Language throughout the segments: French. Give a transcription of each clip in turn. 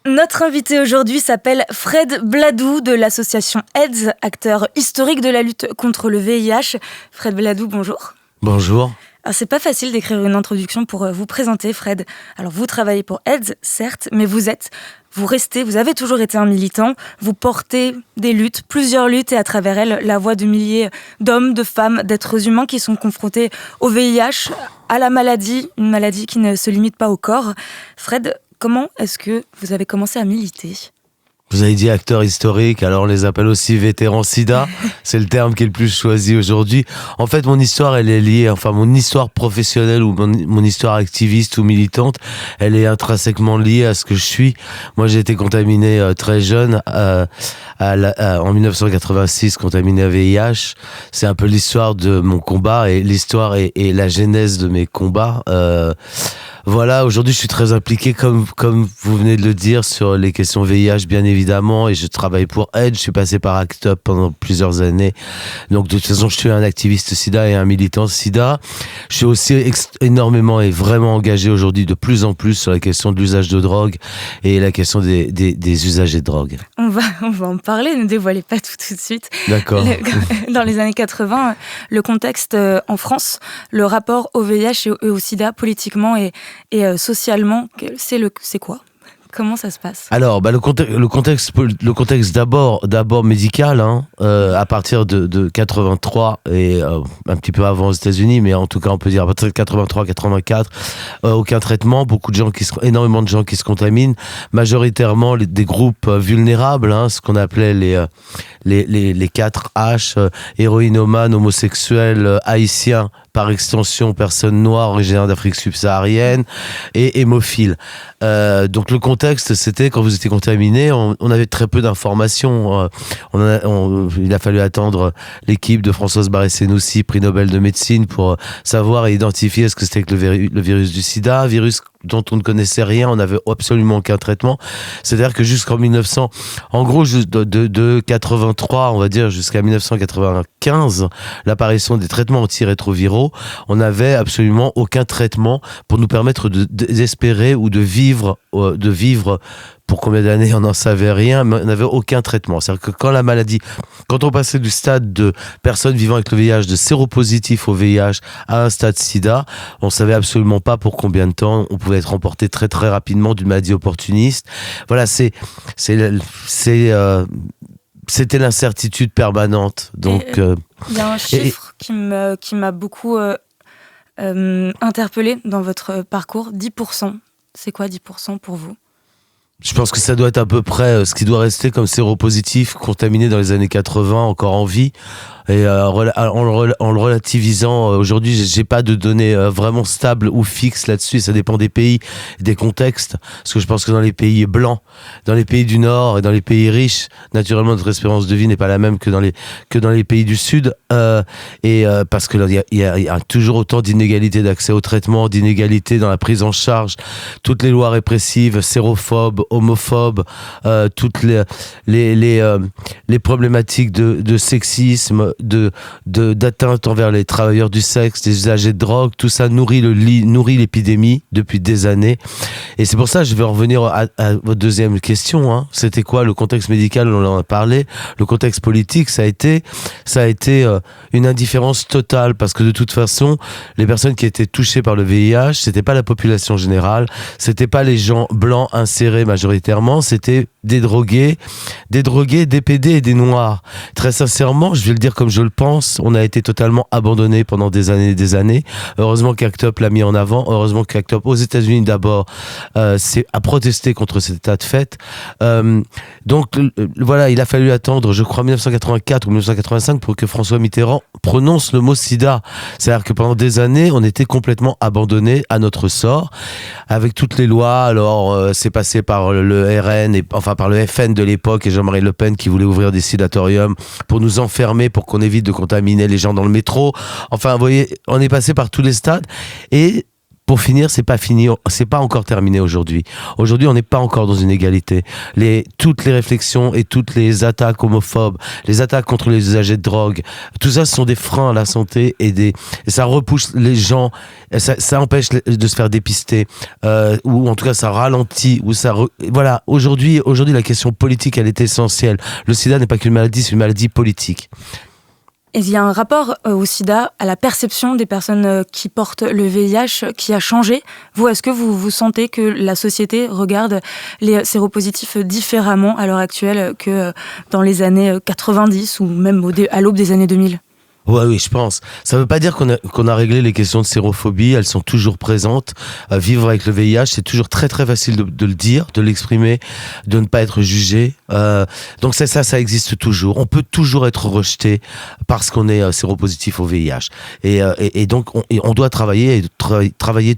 Notre invité aujourd'hui s'appelle Fred Bladou de l'association AIDS, acteur historique de la lutte contre le VIH. Fred Bladou, bonjour. Bonjour. Alors, c'est pas facile d'écrire une introduction pour vous présenter, Fred. Alors, vous travaillez pour AIDS, certes, mais vous avez toujours été un militant. Vous portez des luttes, plusieurs luttes, et à travers elles, la voix de milliers d'hommes, de femmes, d'êtres humains qui sont confrontés au VIH, à la maladie, une maladie qui ne se limite pas au corps. Fred, comment est-ce que vous avez commencé à militer ? Vous avez dit acteur historique, alors on les appelle aussi vétérans SIDA. C'est le terme qui est le plus choisi aujourd'hui. En fait, mon histoire, elle est liée, mon histoire professionnelle ou mon histoire activiste ou militante, elle est intrinsèquement liée à ce que je suis. Moi, j'ai été contaminé très jeune, en 1986, contaminé à VIH. C'est un peu l'histoire de mon combat et l'histoire et la genèse de mes combats. Voilà, aujourd'hui je suis très impliqué, comme vous venez de le dire, sur les questions VIH bien évidemment, et je travaille pour AIDS. Je suis passé par ACT UP pendant plusieurs années, donc de toute façon je suis un activiste SIDA et un militant SIDA. Je suis aussi énormément et vraiment engagé aujourd'hui de plus en plus sur la question de l'usage de drogue et la question des usagers de drogue. On va en parler, ne dévoilez pas tout de suite. D'accord. Dans les années 80, le contexte en France, le rapport au VIH et au SIDA politiquement et socialement, c'est quoi ? Comment ça se passe ? Alors, le contexte d'abord médical, à partir de 83 et un petit peu avant aux États-Unis, mais en tout cas on peut dire à partir de 83-84, aucun traitement, énormément de gens qui se contaminent, majoritairement des groupes vulnérables, ce qu'on appelait les 4 H, héroïnomanes, homosexuels, haïtiens, par extension personnes noires originaires d'Afrique subsaharienne et hémophiles. Donc le contexte, c'était quand vous étiez contaminé, on avait très peu d'informations. Il a fallu attendre l'équipe de Françoise Barré-Senoussi, prix Nobel de médecine, pour savoir et identifier ce que c'était que le virus du sida, virus dont on ne connaissait rien, on n'avait absolument aucun traitement. C'est-à-dire que jusqu'en 1900, en gros, de 83, on va dire, jusqu'à 1995, l'apparition des traitements antirétroviraux, on n'avait absolument aucun traitement pour nous permettre d'espérer ou de vivre pour combien d'années, on n'en savait rien, mais on n'avait aucun traitement. C'est-à-dire que quand on passait du stade de personnes vivant avec le VIH, de séropositif au VIH, à un stade SIDA, on savait absolument pas pour combien de temps on pouvait être emporté très très rapidement d'une maladie opportuniste. Voilà, c'était l'incertitude permanente. Donc, il y a un chiffre qui m'a beaucoup interpellé dans votre parcours, 10%. C'est quoi 10% pour vous ? Je pense que ça doit être à peu près ce qui doit rester comme séropositif contaminé dans les années 80, encore en vie. Et en le relativisant, aujourd'hui, j'ai pas de données vraiment stables ou fixes là-dessus. Ça dépend des pays, des contextes. Parce que je pense que dans les pays blancs, dans les pays du Nord et dans les pays riches, naturellement, notre espérance de vie n'est pas la même que dans les pays du Sud. Parce que il y a toujours autant d'inégalités d'accès au traitement, d'inégalités dans la prise en charge. Toutes les lois répressives, sérophobes, homophobes, toutes les problématiques de sexisme, d'atteinte envers les travailleurs du sexe, des usagers de drogue, tout ça nourrit l'épidémie depuis des années. Et c'est pour ça que je vais en revenir à votre deuxième question. C'était quoi le contexte médical? On en a parlé. Le contexte politique, ça a été une indifférence totale, parce que de toute façon, les personnes qui étaient touchées par le VIH, c'était pas la population générale, c'était pas les gens blancs insérés majoritairement, c'était des drogués, des PD et des noirs. Très sincèrement, je vais le dire comme je le pense, on a été totalement abandonnés pendant des années et des années. Heureusement qu'ACT UP l'a mis en avant, heureusement qu'ACT UP aux États-Unis d'abord a protesté contre cet état de fait. Donc voilà, il a fallu attendre, je crois, 1984 ou 1985 pour que François Mitterrand prononce le mot sida. C'est-à-dire que pendant des années, on était complètement abandonnés à notre sort, avec toutes les lois. Alors, c'est passé par le RN, par le FN de l'époque et Jean-Marie Le Pen qui voulait ouvrir des sidatoriums pour nous enfermer, pour qu'on évite de contaminer les gens dans le métro. Enfin, vous voyez, on est passé par tous les stades. Et pour finir, c'est pas encore terminé aujourd'hui. Aujourd'hui, on n'est pas encore dans une égalité. Toutes les réflexions et toutes les attaques homophobes, les attaques contre les usagers de drogue, tout ça, ce sont des freins à la santé et ça repousse les gens, ça empêche de se faire dépister, ou en tout cas ça ralentit, voilà. Aujourd'hui, la question politique, elle est essentielle. Le sida n'est pas qu'une maladie, c'est une maladie politique. Et il y a un rapport au sida, à la perception des personnes qui portent le VIH qui a changé. Vous, est-ce que vous sentez que la société regarde les séropositifs différemment à l'heure actuelle que dans les années 90 ou même à l'aube des années 2000 ? Oui, je pense. Ça veut pas dire qu'on a réglé les questions de sérophobie. Elles sont toujours présentes. Vivre avec le VIH, c'est toujours très très facile de le dire, de l'exprimer, de ne pas être jugé. Donc ça existe toujours. On peut toujours être rejeté parce qu'on est séropositif au VIH. Et donc on doit travailler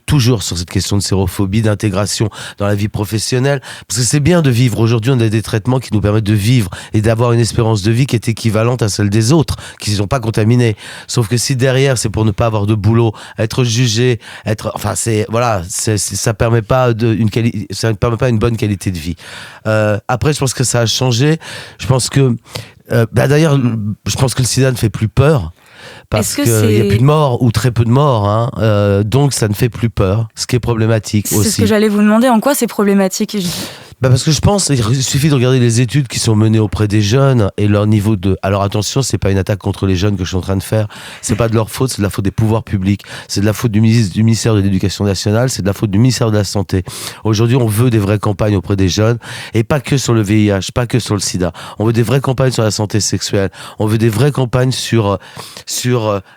toujours sur cette question de sérophobie, d'intégration dans la vie professionnelle. Parce que c'est bien de vivre. Aujourd'hui, on a des traitements qui nous permettent de vivre et d'avoir une espérance de vie qui est équivalente à celle des autres, qui ne sont pas contaminés. Sauf que si derrière c'est pour ne pas avoir de boulot, être jugé, ça permet pas une bonne qualité de vie. Après, je pense que ça a changé. Je pense que d'ailleurs, je pense que le sida ne fait plus peur. Parce qu'il n'y a plus de morts ou très peu de morts, donc ça ne fait plus peur, ce qui est problématique aussi. C'est ce que j'allais vous demander, en quoi c'est problématique ? Parce que je pense qu'il suffit de regarder les études qui sont menées auprès des jeunes et leur niveau de... Alors attention, c'est pas une attaque contre les jeunes que je suis en train de faire, c'est pas de leur faute, c'est de la faute des pouvoirs publics, c'est de la faute du ministère de l'Éducation nationale, c'est de la faute du ministère de la Santé. Aujourd'hui, on veut des vraies campagnes auprès des jeunes, et pas que sur le VIH, pas que sur le sida. On veut des vraies campagnes sur la santé sexuelle, on veut des vraies campagnes sur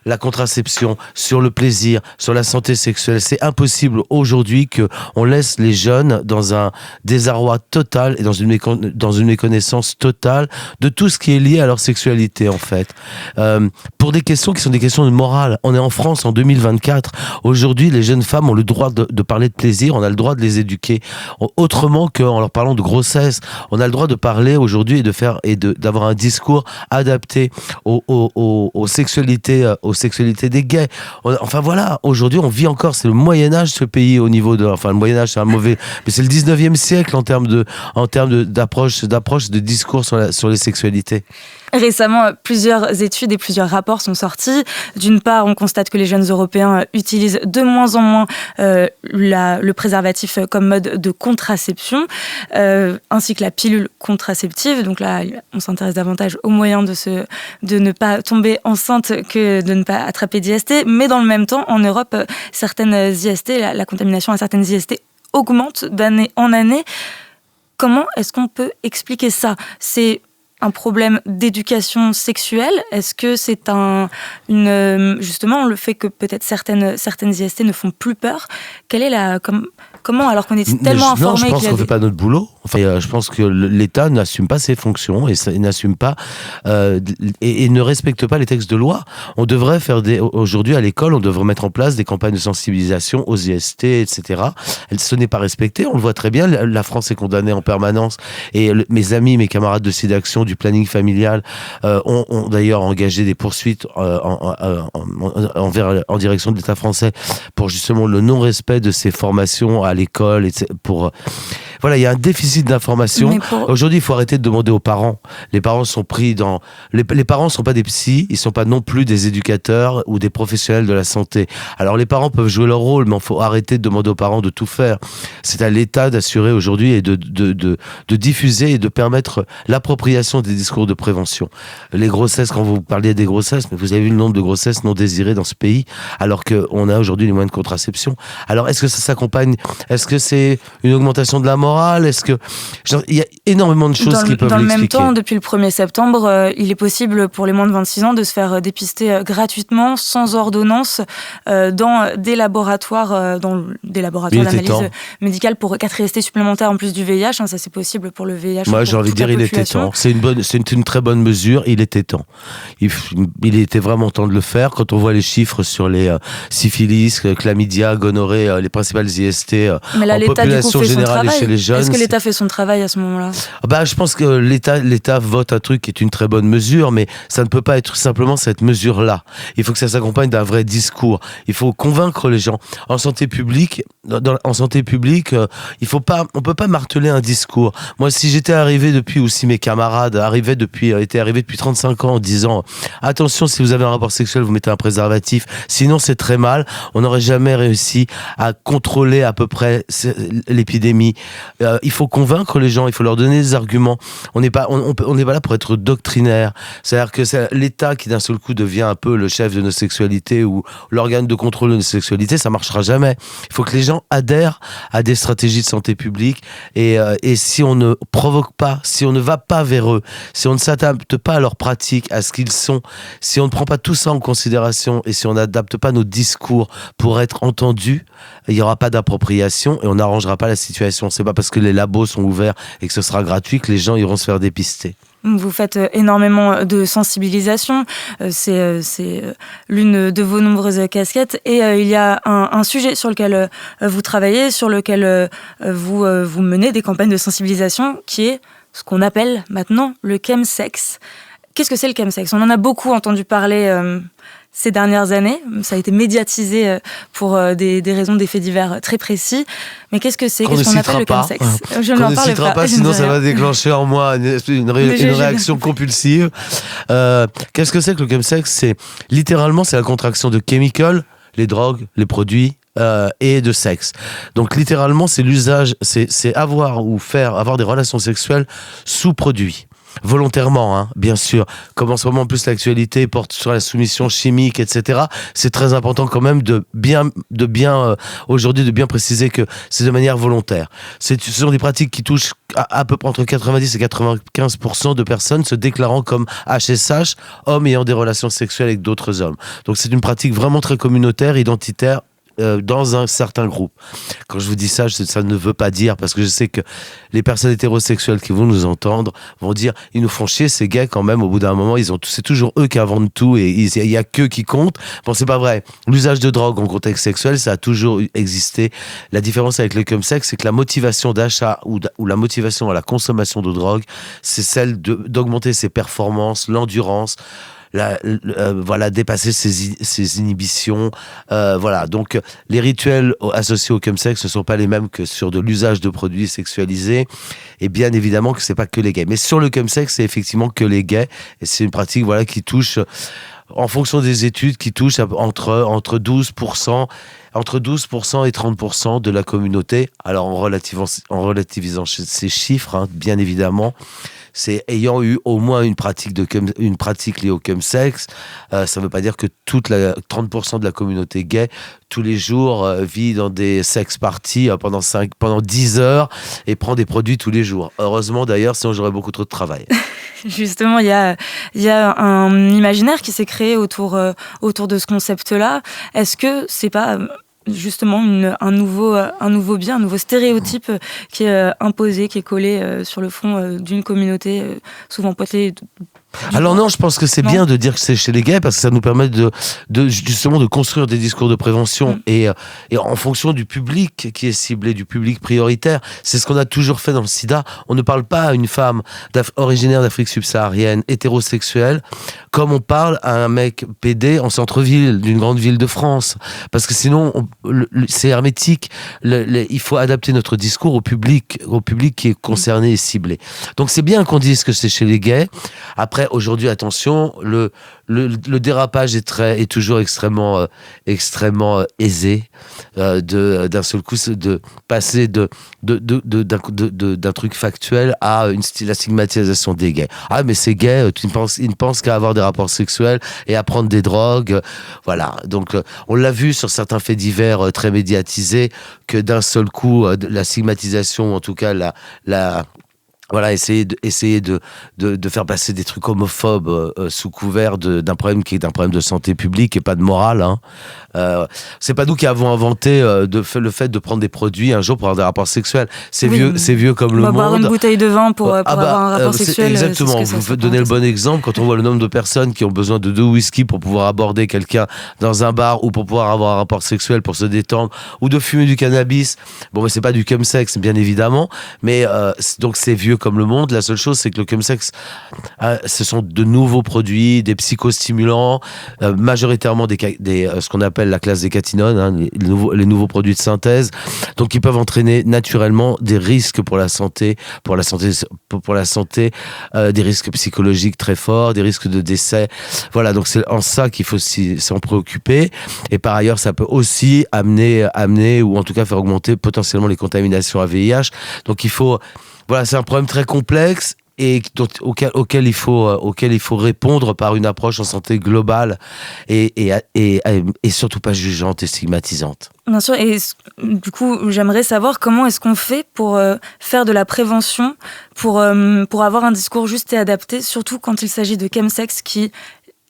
la contraception, sur le plaisir, sur la santé sexuelle. C'est impossible aujourd'hui qu'on laisse les jeunes dans un désarroi totale et dans une méconnaissance totale de tout ce qui est lié à leur sexualité, en fait. Pour des questions qui sont des questions de morale. On est en France en 2024. Aujourd'hui, les jeunes femmes ont le droit de parler de plaisir, on a le droit de les éduquer autrement qu'en leur parlant de grossesse. On a le droit de parler aujourd'hui et d'avoir un discours adapté aux sexualités des gays. Enfin voilà, aujourd'hui on vit encore, c'est le Moyen-Âge ce pays au niveau de... Enfin le Moyen-Âge c'est un mauvais... Mais c'est le 19e siècle en termes d'approche, de discours sur les sexualités. Récemment, plusieurs études et plusieurs rapports sont sortis. D'une part, on constate que les jeunes Européens utilisent de moins en moins le préservatif comme mode de contraception, ainsi que la pilule contraceptive. Donc là, on s'intéresse davantage aux moyens de ne pas tomber enceinte que de ne pas attraper d'IST. Mais dans le même temps, en Europe, certaines IST, la contamination à certaines IST augmente d'année en année. Comment est-ce qu'on peut expliquer ça ? C'est un problème d'éducation sexuelle ? Est-ce que c'est justement le fait que peut-être certaines IST ne font plus peur ? Quelle est comment, alors qu'on est tellement informé... Non, je pense qu'on ne fait pas notre boulot. Enfin, je pense que l'État n'assume pas ses fonctions et n'assume pas et ne respecte pas les textes de loi. On devrait aujourd'hui à l'école, on devrait mettre en place des campagnes de sensibilisation aux IST, etc. Ce n'est pas respecté, on le voit très bien. La France est condamnée en permanence et mes camarades de SIDAction du planning familial ont d'ailleurs engagé des poursuites en direction de l'État français pour justement le non-respect de ces formations à l'école. Voilà, il y a un déficit d'information. Aujourd'hui, il faut arrêter de demander aux parents. Les parents sont pris dans... Les parents ne sont pas des psys, ils ne sont pas non plus des éducateurs ou des professionnels de la santé. Alors les parents peuvent jouer leur rôle, mais il faut arrêter de demander aux parents de tout faire. C'est à l'État d'assurer aujourd'hui et de diffuser et de permettre l'appropriation des discours de prévention. Les grossesses, quand vous parliez des grossesses, mais vous avez vu le nombre de grossesses non désirées dans ce pays, alors qu'on a aujourd'hui les moyens de contraception. Alors est-ce que ça s'accompagne? Est-ce que c'est une augmentation de la morale? Est-ce que... il y a énormément de choses qui peuvent l'expliquer. Dans le même temps, depuis le 1er septembre, il est possible pour les moins de 26 ans de se faire dépister gratuitement, sans ordonnance, dans des laboratoires d'analyse médicale pour 4 IST supplémentaires en plus du VIH. Ça, c'est possible pour le VIH. Moi, j'ai envie de dire, il était temps. C'est une très bonne mesure. Il était temps. Il était vraiment temps de le faire. Quand on voit les chiffres sur les syphilis, chlamydia, gonorrhée, les principales IST en population générale et chez les jeunes. Est-ce que l'État fait son travail à ce moment-là ? Je pense que l'État vote un truc qui est une très bonne mesure, mais ça ne peut pas être simplement cette mesure-là. Il faut que ça s'accompagne d'un vrai discours. Il faut convaincre les gens. En santé publique, on peut pas marteler un discours. Moi, si j'étais arrivé depuis, ou si mes camarades étaient arrivés depuis 35 ans en disant attention, si vous avez un rapport sexuel, vous mettez un préservatif, sinon c'est très mal, on n'aurait jamais réussi à contrôler à peu près l'épidémie. Il faut convaincre les gens, il faut leur donner des arguments. On n'est pas là pour être doctrinaire. C'est-à-dire que c'est l'État qui d'un seul coup devient un peu le chef de nos sexualités ou l'organe de contrôle de nos sexualités, ça marchera jamais. Il faut que les gens adhèrent à des stratégies de santé publique et si on ne provoque pas, si on ne va pas vers eux, si on ne s'adapte pas à leurs pratiques, à ce qu'ils sont, si on ne prend pas tout ça en considération et si on n'adapte pas nos discours pour être entendus, il n'y aura pas d'appropriation et on n'arrangera pas la situation. C'est pas parce que les labos sont ouverts et que ce sera gratuit que les gens iront se faire dépister. Vous faites énormément de sensibilisation, c'est l'une de vos nombreuses casquettes et il y a un sujet sur lequel vous travaillez, sur lequel vous menez des campagnes de sensibilisation qui est ce qu'on appelle maintenant le chemsex. Qu'est-ce que c'est le chemsex ? On en a beaucoup entendu parler ces dernières années, ça a été médiatisé pour des raisons, des faits divers très précis. Mais qu'est-ce que c'est ? Qu'est-ce qu'on appelle le chemsex ? Je n'en parle pas, sinon ça va déclencher en moi une réaction compulsive. Qu'est-ce que c'est que le chemsex ? C'est la contraction de chemical, les drogues, les produits, et de sexe. Donc littéralement, c'est l'usage, c'est avoir des relations sexuelles sous produits. Volontairement, hein, bien sûr. Comme en ce moment, en plus, l'actualité porte sur la soumission chimique, etc. C'est très important quand même aujourd'hui, de bien préciser que c'est de manière volontaire. Ce sont des pratiques qui touchent à peu près entre 90 et 95% de personnes se déclarant comme HSH, hommes ayant des relations sexuelles avec d'autres hommes. Donc c'est une pratique vraiment très communautaire, identitaire, dans un certain groupe. Quand je vous dis ça, ça ne veut pas dire, parce que je sais que les personnes hétérosexuelles qui vont nous entendre vont dire, ils nous font chier ces gays quand même, au bout d'un moment, c'est toujours eux qui inventent tout et il y a qu'eux qui comptent. Bon, c'est pas vrai. L'usage de drogue en contexte sexuel, ça a toujours existé. La différence avec le chemsex, c'est que la motivation d'achat ou la motivation à la consommation de drogue, c'est celle d'augmenter ses performances, l'endurance, dépasser ses inhibitions, donc les rituels associés au chemsex ne sont pas les mêmes que sur de l'usage de produits sexualisés, et bien évidemment que c'est pas que les gays, mais sur le chemsex c'est effectivement que les gays, et c'est une pratique qui touche, en fonction des études, qui touche entre 12% et 30% de la communauté. Alors en relativisant ces chiffres, hein, bien évidemment, c'est ayant eu au moins une pratique liée au chemsex. Ça ne veut pas dire que 30% de la communauté gay tous les jours vit dans des sex parties pendant 10 heures et prend des produits tous les jours. Heureusement d'ailleurs, sinon j'aurais beaucoup trop de travail. Justement, il y a un imaginaire qui s'est créé autour de ce concept-là. Est-ce que c'est pas justement un nouveau bien, un nouveau stéréotype qui est imposé, qui est collé sur le front d'une communauté souvent potelée? Alors non, je pense que c'est bien de dire que c'est chez les gays parce que ça nous permet justement de construire des discours de prévention et en fonction du public qui est ciblé, du public prioritaire. C'est ce qu'on a toujours fait dans le sida. On ne parle pas à une femme originaire d'Afrique subsaharienne, hétérosexuelle, comme on parle à un mec PD en centre-ville d'une grande ville de France. Parce que sinon, c'est hermétique. Il faut adapter notre discours au public qui est concerné et ciblé. Donc c'est bien qu'on dise que c'est chez les gays. Après, aujourd'hui, attention, le dérapage est toujours extrêmement aisé d'un seul coup de passer d'un truc factuel à la stigmatisation des gays. Ah mais ces gays, ils ne pensent qu'à avoir des rapports sexuels et à prendre des drogues, voilà. Donc on l'a vu sur certains faits divers très médiatisés que d'un seul coup la stigmatisation, ou en tout cas voilà, essayer de faire passer des trucs homophobes sous couvert d'un problème qui est un problème de santé publique et pas de morale. Hein. C'est pas nous qui avons inventé le fait de prendre des produits un jour pour avoir des rapports sexuels. C'est vieux comme le monde. Boire une bouteille de vin pour avoir un rapport sexuel. Exactement. Vous donnez le bon exemple quand on voit le nombre de personnes qui ont besoin de 2 whisky pour pouvoir aborder quelqu'un dans un bar ou pour pouvoir avoir un rapport sexuel pour se détendre ou de fumer du cannabis. Bon, mais c'est pas du chemsex, bien évidemment, mais donc c'est vieux comme le monde. La seule chose, c'est que le chemsex, ce sont de nouveaux produits, des psychostimulants, majoritairement ce qu'on appelle la classe des catinones, hein, les nouveaux produits de synthèse, donc qui peuvent entraîner naturellement des risques pour la santé, des risques psychologiques très forts, des risques de décès. Voilà, donc c'est en ça qu'il faut s'en préoccuper. Et par ailleurs, ça peut aussi amener ou en tout cas faire augmenter potentiellement les contaminations à VIH. Donc il faut voilà, c'est un problème très complexe et auquel il faut répondre par une approche en santé globale et surtout pas jugeante et stigmatisante. Bien sûr, et du coup, j'aimerais savoir comment est-ce qu'on fait pour faire de la prévention, pour avoir un discours juste et adapté, surtout quand il s'agit de chemsex qui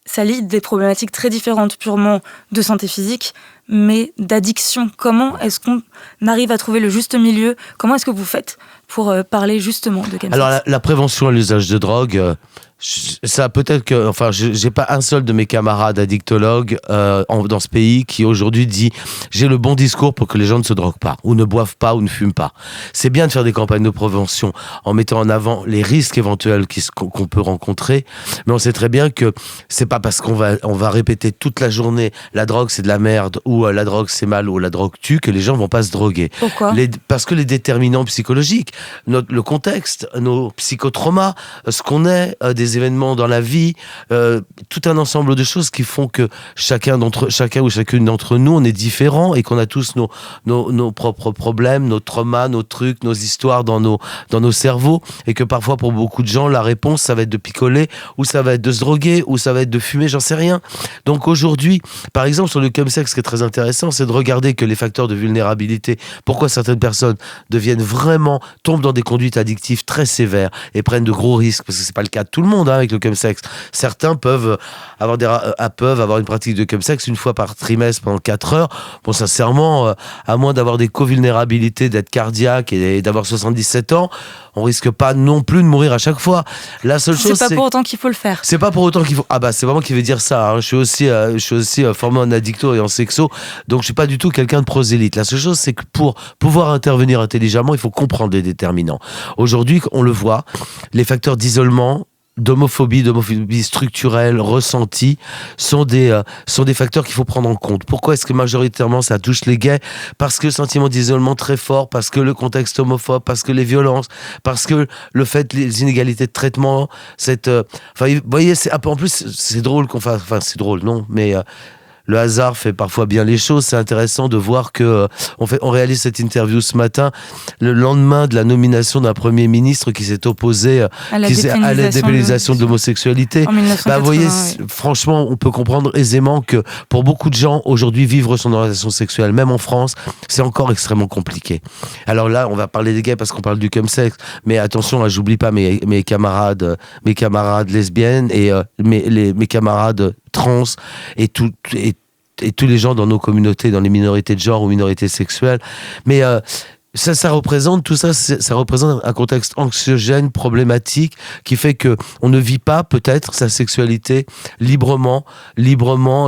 s'allie des problématiques très différentes, purement de santé physique, mais d'addiction. Comment est-ce qu'on arrive à trouver le juste milieu ? Comment est-ce que vous faites pour parler justement de chemsex ? Alors la prévention à l'usage de drogue, ça peut-être que, enfin, j'ai pas un seul de mes camarades addictologues dans ce pays qui aujourd'hui dit j'ai le bon discours pour que les gens ne se droguent pas ou ne boivent pas ou ne fument pas. C'est bien de faire des campagnes de prévention en mettant en avant les risques éventuels qu'on peut rencontrer, mais on sait très bien que c'est pas parce qu'on va répéter toute la journée la drogue c'est de la merde ou la drogue c'est mal ou la drogue tue que les gens vont pas se droguer. Pourquoi ? Parce que les déterminants psychologiques, le contexte, nos psychotraumas, ce qu'on est, des événements dans la vie, tout un ensemble de choses qui font que chacun ou chacune d'entre nous, on est différents et qu'on a tous nos propres problèmes, nos traumas, nos trucs, nos histoires dans nos cerveaux et que parfois pour beaucoup de gens, la réponse, ça va être de picoler ou ça va être de se droguer ou ça va être de fumer, j'en sais rien. Donc aujourd'hui, par exemple, sur le chemsex, ce qui est très intéressant, c'est de regarder que les facteurs de vulnérabilité, pourquoi certaines personnes tombent dans des conduites addictives très sévères et prennent de gros risques, parce que c'est pas le cas de tout le monde, hein, avec le chemsex. Certains peuvent avoir une pratique de chemsex une fois par trimestre pendant 4 heures. Bon, sincèrement, à moins d'avoir des co-vulnérabilités, d'être cardiaque et d'avoir 77 ans, on risque pas non plus de mourir à chaque fois. La seule chose, c'est pas pour autant qu'il faut le faire. C'est pas pour autant qu'il faut. Ah bah c'est vraiment qui veut dire ça. Hein. Je suis aussi formé en addicto et en sexo, donc je suis pas du tout quelqu'un de prosélyte. La seule chose, c'est que pour pouvoir intervenir intelligemment, il faut comprendre les déterminants. Aujourd'hui, on le voit, les facteurs d'isolement, d'homophobie structurelle, ressentie, sont des facteurs qu'il faut prendre en compte. Pourquoi est-ce que majoritairement ça touche les gays ? Parce que le sentiment d'isolement très fort, parce que le contexte homophobe, parce que les violences, parce que le fait, les inégalités de traitement, vous voyez, en plus, c'est drôle qu'on fasse, enfin, c'est drôle, non, mais le hasard fait parfois bien les choses. C'est intéressant de voir que on réalise cette interview ce matin, le lendemain de la nomination d'un Premier ministre qui s'est opposé à la dépénalisation de l'homosexualité. Vous voyez, franchement, on peut comprendre aisément que pour beaucoup de gens, aujourd'hui, vivre son orientation sexuelle, même en France, c'est encore extrêmement compliqué. Alors là, on va parler des gays parce qu'on parle du chemsex, mais attention, là, j'oublie pas mes camarades lesbiennes et mes camarades trans et tous les gens dans nos communautés, dans les minorités de genre ou minorités sexuelles. Mais ça représente un contexte anxiogène, problématique, qui fait que on ne vit pas peut-être sa sexualité librement,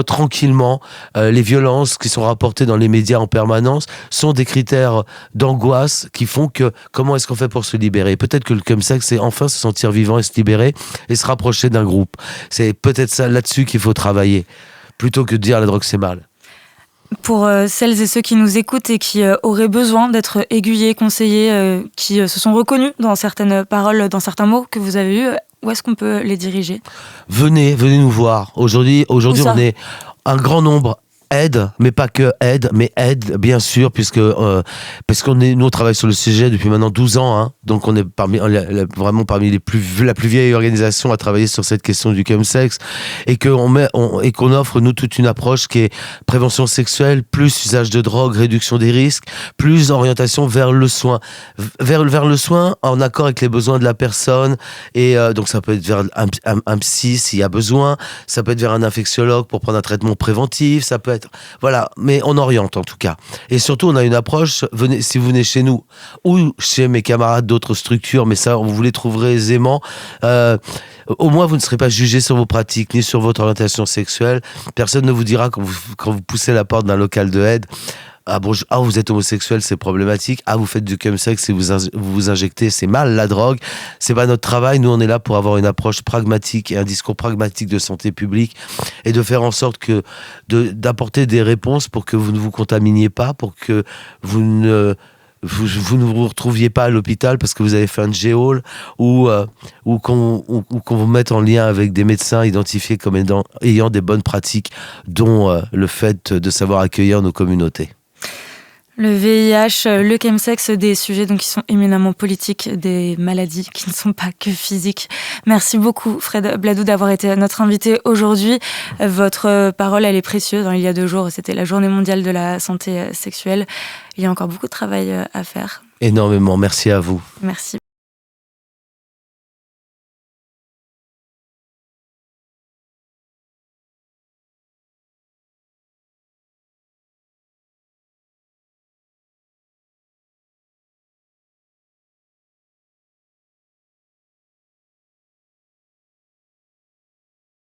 tranquillement. Les violences qui sont rapportées dans les médias en permanence sont des critères d'angoisse qui font que comment est-ce qu'on fait pour se libérer ? Peut-être que le chemsex, c'est enfin se sentir vivant et se libérer et se rapprocher d'un groupe. C'est peut-être ça là-dessus qu'il faut travailler, plutôt que de dire la drogue c'est mal. Pour celles et ceux qui nous écoutent et qui auraient besoin d'être aiguillés, conseillés, qui se sont reconnus dans certaines paroles, dans certains mots que vous avez eus, où est-ce qu'on peut les diriger ? Venez nous voir. Aujourd'hui on est un grand nombre aide, mais pas que aide, mais aide bien sûr, puisque parce nous on travaille sur le sujet depuis maintenant 12 ans, hein, donc on est vraiment parmi la plus vieille organisation à travailler sur cette question du chemsex, et qu'on offre nous toute une approche qui est prévention sexuelle, plus usage de drogue, réduction des risques, plus orientation vers le soin, vers le soin en accord avec les besoins de la personne, et donc ça peut être vers un psy s'il y a besoin, ça peut être vers un infectiologue pour prendre un traitement préventif, ça peut être voilà, mais on oriente en tout cas. Et surtout, on a une approche, si vous venez chez nous ou chez mes camarades d'autres structures, mais ça, vous les trouverez aisément, au moins vous ne serez pas jugé sur vos pratiques ni sur votre orientation sexuelle. Personne ne vous dira quand vous poussez la porte d'un local de aide: ah bon, vous êtes homosexuel, c'est problématique. Ah, vous faites du chemsex et vous injectez, c'est mal, la drogue. C'est pas notre travail. Nous, on est là pour avoir une approche pragmatique et un discours pragmatique de santé publique, et de faire en sorte d'apporter des réponses pour que vous ne vous contaminiez pas, pour que vous ne vous retrouviez pas à l'hôpital parce que vous avez fait un G-Hall, ou qu'on vous mette en lien avec des médecins identifiés comme ayant des bonnes pratiques, dont le fait de savoir accueillir nos communautés. Le VIH, le chemsex, des sujets donc qui sont éminemment politiques, des maladies qui ne sont pas que physiques. Merci beaucoup Fred Bladou d'avoir été notre invité aujourd'hui. Votre parole, elle est précieuse. Il y a 2 jours, c'était la Journée mondiale de la santé sexuelle. Il y a encore beaucoup de travail à faire. Énormément, merci à vous. Merci.